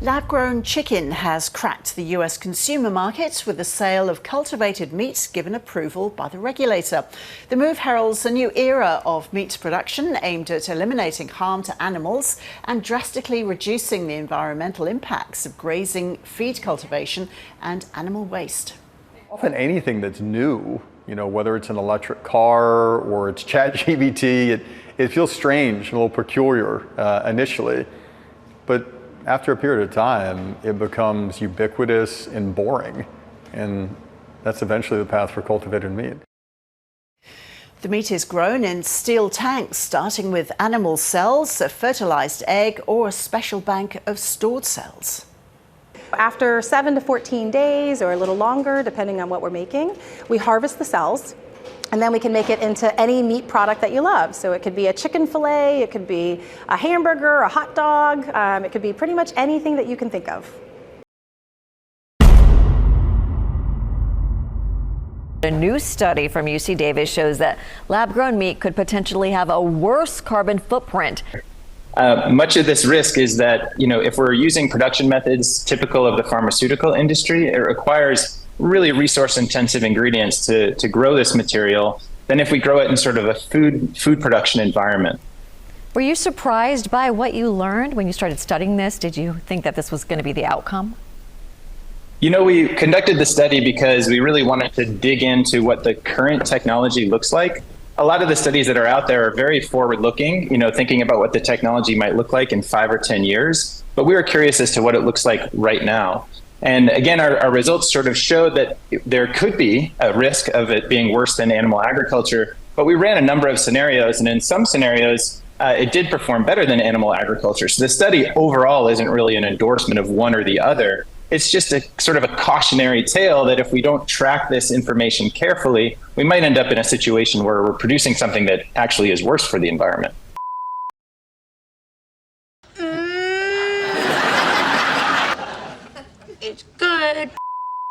Lab-grown chicken has cracked the US consumer market with the sale of cultivated meat given approval by the regulator. The move heralds a new era of meat production aimed at eliminating harm to animals and drastically reducing the environmental impacts of grazing, feed cultivation and animal waste. Often anything that's new, whether it's an electric car or it's ChatGPT, it feels strange, a little peculiar initially, but after a period of time, it becomes ubiquitous and boring, and that's eventually the path for cultivated meat. The meat is grown in steel tanks, starting with animal cells, a fertilized egg, or a special bank of stored cells. After 7 to 14 days, or a little longer, depending on what we're making, we harvest the cells, and then we can make it into any meat product that you love. So it could be a chicken fillet, it could be a hamburger, a hot dog, it could be pretty much anything that you can think of. A new study from UC Davis shows that lab-grown meat could potentially have a worse carbon footprint. Much of this risk is that, if we're using production methods typical of the pharmaceutical industry, it requires really resource-intensive ingredients to grow this material than if we grow it in sort of a food production environment. Were you surprised by what you learned when you started studying this? Did you think that this was going to be the outcome? We conducted the study because we really wanted to dig into what the current technology looks like. A lot of the studies that are out there are very forward-looking, thinking about what the technology might look like in 5 or 10 years. But we were curious as to what it looks like right now. And again, our results sort of showed that there could be a risk of it being worse than animal agriculture. But we ran a number of scenarios, and in some scenarios, it did perform better than animal agriculture. So the study overall isn't really an endorsement of one or the other. It's just a sort of a cautionary tale that if we don't track this information carefully, we might end up in a situation where we're producing something that actually is worse for the environment. It's good.